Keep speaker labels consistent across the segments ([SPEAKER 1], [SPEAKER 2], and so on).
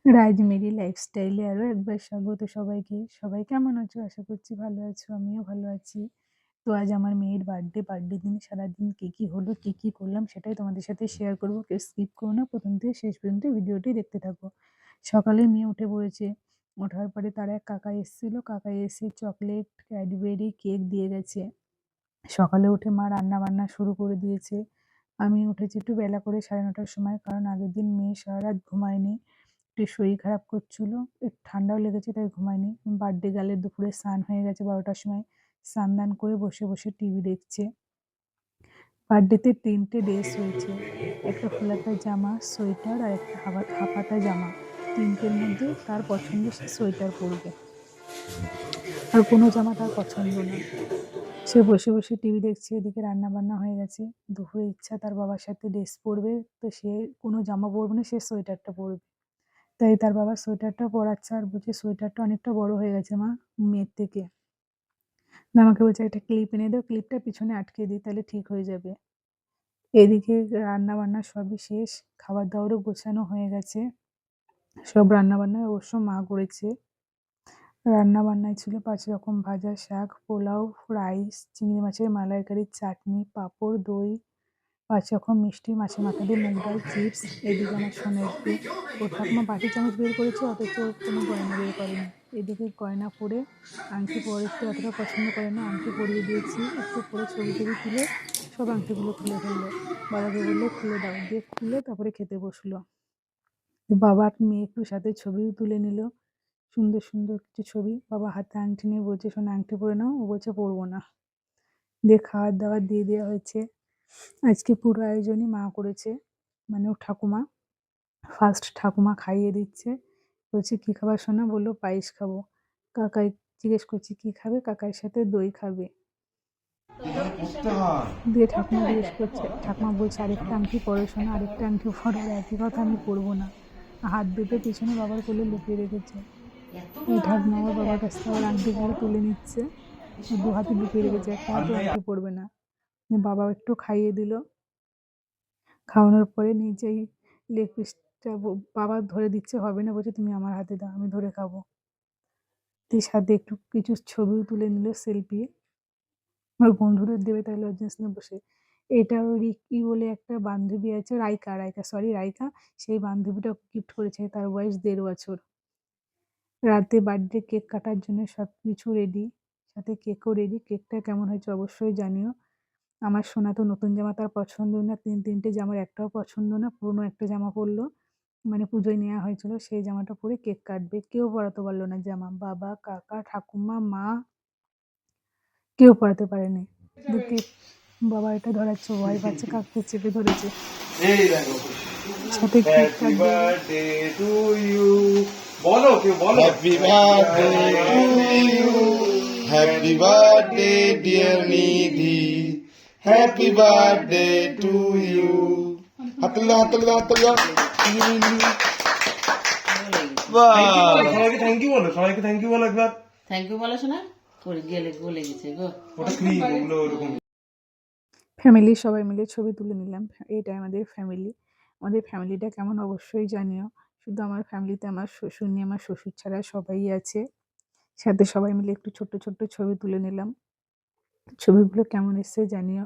[SPEAKER 1] রাজমেরি লাইফস্টাইলে আরও একবার স্বাগত সবাইকে। সবাই কেমন আছো? আশা করছি ভালো আছো। আমিও ভালো আছি। তো আজ আমার মেয়ের বার্থডে দিন সারাদিন কী হলো, কী করলাম সেটাই তোমাদের সাথে শেয়ার করব। কেউ স্কিপ করো না, প্রথম থেকে শেষ পর্যন্ত ভিডিওটি দেখতে থাকো। সকালে মেয়ে উঠে পড়েছে। ওঠার পরে তার এক কাকা এসেছিল। কাকা এসে চকলেট, ক্যাডবেরি, কেক দিয়ে গেছে। সকালে উঠে মা রান্না-বান্না শুরু করে দিয়েছে। আমি উঠেছি একটু বেলা করে 9:30টার সময়, কারণ আগের দিন মেয়ে সারারাত ঘুমায়নি। একটু শরীর খারাপ করছিল, একটু ঠান্ডাও লেগেছে তাই ঘুমায়নি। বার্থডে গার্লের দুপুরে স্নান হয়ে গেছে 12টার সময়। স্নান দান করে বসে বসে টিভি দেখছে। বার্থডেতে 3টে ড্রেস হয়েছে, একটা ফুলাতা জামা, সোয়েটার আর একটা হাফাতা জামা। 3টের মধ্যে তার পছন্দ, সে সোয়েটার পরবে, আর কোনো জামা তার পছন্দ না। সে বসে বসে টিভি দেখছে, এদিকে রান্না বান্না হয়ে গেছে। দুপুরে ইচ্ছা তার বাবার সাথে ড্রেস পরবে, তো সে কোনো জামা পরবে না, সে সোয়েটারটা পরবে। তাই তার বাবা সোয়েটারটা পরাচ্ছে আর বলছে সোয়েটারটা অনেকটা বড় হয়ে গেছে মা মেয়ের থেকে। আমাকে বলছে একটা ক্লিপ এনে দাও, ক্লিপটা পিছনে আটকে দিই তাহলে ঠিক হয়ে যাবে। এদিকে রান্না বান্না সবই শেষ, খাবার দাবারও গোছানো হয়ে গেছে। সব রান্না বান্না অবশ্য মা করেছে। রান্না বান্নায় ছিল 5 রকম ভাজা, শাক, পোলাও, রাইস, চিংড়ি মাছের মালাইকারি, চাটনি, পাঁপড়, দই, 5 রকম মিষ্টি, মাছের মাথা দিয়ে মুগ ডাল, চিপস। এদিকে আমার সোনাইকে ওর ঠাকুমা বাটি চামচ বের করেছে, অথচ ও কোনো গয়না বের করেনি। এদিকে গয়না পরে আংটি পরতে অতটা পছন্দ করে না, আংটি পরিয়ে দিয়েছি। একটু পরে ছবি টবি তুলে সব আংটিগুলো খুলে ফেললো। বাবাকে বললো খুলে দাও, দিয়ে খুলে তারপরে খেতে বসলো। বাবা আর মেয়ে একটু সাথে ছবিও তুলে নিল, সুন্দর সুন্দর কিছু ছবি। বাবা হাতে আংটি নিয়ে বলছে সোনা আংটি পরে নাও, ও বলছে পরবো না। দিয়ে খাবার দাবার দিয়ে দেওয়া হয়েছে। আজকে পুরো আয়োজনই মা করেছে, মানে ওর ঠাকুমা। ফার্স্ট ঠাকুমা খাইয়ে দিচ্ছে। বলছে কী খাবার সোনা? বললো পায়েস খাবো। কাকাই জিজ্ঞেস করছি কী খাবে? কাকার সাথে দই খাবে। দিয়ে ঠাকুমা জিজ্ঞেস করছে, ঠাকুমা বলছে আরেকটা আংটি পরো সোনা, আরেকটা আংটি পরো। আর একই কথা, আমি পরবো না। হাত দুটো পিছনে বাবার কোলে লুকিয়ে রেখেছে। এই ঠাকুমা আবার বাবার কাছ থেকে আবার আংটিগুলো তুলে নিচ্ছে। ও 2 হাতে লুকিয়ে রেখেছে, একটা হাতেও আংটি পরবে না। বাবা একটু খাইয়ে দিল। খাওয়ানোর পরে নিজেই লেগ পিসটা বাবা ধরে দিচ্ছে, হবে না, বলছে তুমি আমার হাতে দাও, আমি ধরে খাবো। দিয়ে সাথে একটু কিছু ছবিও তুলে নিল, সেলফি। ওর বন্ধুদের দেবে তাই লজ্জার স্থানে বসে। এটা ওই রিক্কি বলে একটা বান্ধবী আছে, রাইকা। সেই বান্ধবীটা গিফট করেছে, তার বয়স 1.5 বছর। রাতে বার্থডে কেক কাটার জন্য সব কিছু রেডি, সাথে কেকও রেডি। কেকটা কেমন হয়েছে অবশ্যই জানিও। আমার সোনা তো নতুন জামা তার পছন্দ না, 3টে জামার একটাও পছন্দ না। পুরনো একটা জামা পরলো, মানে পুজোয় নেওয়া হয়েছিল, সেই জামাটা পরে কেক কাটবে। কেউ পরাতে পারলো না জামা, বাবা, কাকা, ঠাকুমা, মা, কেউ পরাতে পারেনি। দেখে বাবা এটা ধরাচ্ছে, ভয় পাচ্ছে, কাককে চেপে ধরেছে। সাথে কেক কাটবে।
[SPEAKER 2] Happy birthday to you, happy birthday dear Nidhi, happy birthday to you. হাততালি দাও, হাততালি দাও, হাততালি দাও।
[SPEAKER 3] সবাইকে থ্যাংক ইউ বলো, সবাইকে থ্যাংক ইউ বলো একবার।
[SPEAKER 4] থ্যাংক ইউ বলো শোনা, করে গেলে গলে গেছে গো।
[SPEAKER 3] ওটা ক্লিপ, ওগুলো ওরকম।
[SPEAKER 1] ফ্যামিলি সবাই মিলে ছবি তুলে নিলাম। এইটাই আমাদের ফ্যামিলি। আমাদের ফ্যামিলিটা কেমন অবশ্যই জানিও। শুধু আমার ফ্যামিলিতে আমার শ্বশুর নেই, আমার শ্বশুর ছাড়া সবাই আছে। সাথে সবাই মিলে একটু ছোট্ট ছোট্ট ছবি তুলে নিলাম। ছবিগুলো কেমন এসছে জানিও।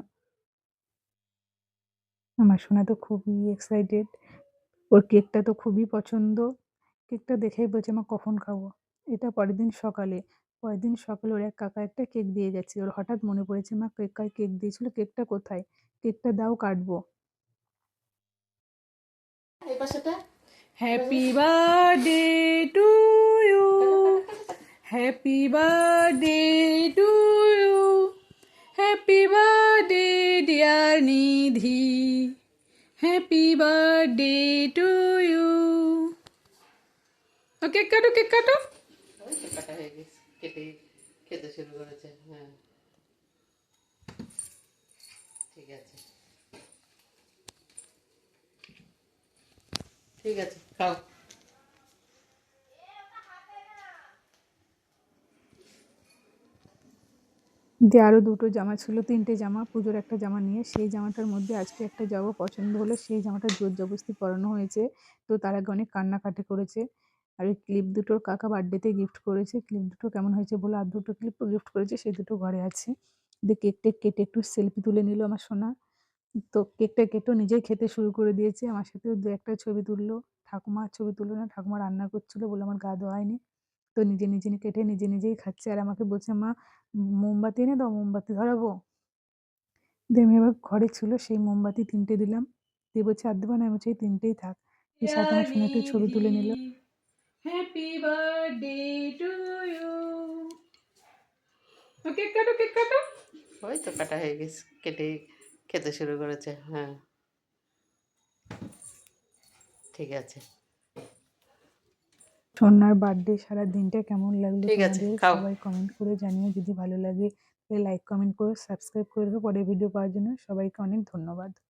[SPEAKER 1] আমার সোনা তো খুবই এক্সাইটেড, ওর কেকটা তো খুবই পছন্দ। কেকটা দেখেই বলছে মা কখন খাবো। এটা পরের দিন সকালে ওর এক কাকা একটা কেক দিয়ে গেছে। ওর হঠাৎ মনে পড়েছে মা কেক দিয়েছিল, কেকটা কোথায়? কেকটা দাও, কাটবো।
[SPEAKER 4] এই পাশেটা
[SPEAKER 1] happy birthday to you, happy birthday to you, happy birthday dear Nidhi, happy birthday to you. Cake কাটো, কেক কাটো।
[SPEAKER 4] ওই তো কাটা হয়ে গেছে, কেটে খেতে শুরু করেছে। হ্যাঁ ঠিক আছে, ঠিক আছে, খাও।
[SPEAKER 1] দিয়ে আরও ২ টো জামা ছিল, ৩ টে জামা, পুজোর একটা জামা নিয়ে সেই জামাটার মধ্যে আজকে একটা জামা পছন্দ হলো, সেই জামাটা জোর-জবরদস্তি পরানো হয়েছে। তো তার আগে অনেক কান্নাকাটি করেছে। আর এই ক্লিপ দুটো কাকা বার্থডেতে গিফট করেছে। ক্লিপ দুটো কেমন হয়েছে বলে আর ২ টো ক্লিপও গিফট করেছে, সেই দুটো ঘরে আছে। দিয়ে কেক-টেক কেটে একটু সেলফি তুলে নিল আমার সোনা। তো কেকটা কেটেও নিজেই খেতে শুরু করে দিয়েছে। আমার সাথেও ২-১ টা ছবি তুললো। ঠাকুমা ছবি তুললো না, ঠাকুমা রান্না করছিল বলে আমার গা ধোয়া হয়নি। তো নিজে, নিজে কেটে নিজে, নিজেই খাচ্ছে আর আমাকে বলছে, "মা মোমবাতি এনে দাও, মোমবাতি ধরাবো।" দিয়ে আমি আবার ঘরে ছিল সেই মোমবাতি ৩ টে দিলাম। দিয়ে বলছে, "আর দেবা না?" আমি বলছি, "এই ৩ টেই থাক।" এর সাথে আমার সোনা একটু ছবি তুলে নিল। Happy birthday to you. Cake কাটো, কেক কাটো।
[SPEAKER 4] ওই তো কাটা হয়ে গেছে, কেটে খেতে শুরু করেছে। হ্যাঁ, ঠিক আছে।
[SPEAKER 1] সোনার বার্থডে সারা দিনটা কেমন লাগলো
[SPEAKER 4] ঠিক আছে,
[SPEAKER 1] তোমাদের?
[SPEAKER 4] খাও।
[SPEAKER 1] সবাই কমেন্ট করে জানিও। যদি ভালো লাগে তাহলে লাইক, কমেন্ট করো, সাবস্ক্রাইব করে দেবো পরের ভিডিও পাওয়ার জন্য। সবাইকে অনেক ধন্যবাদ।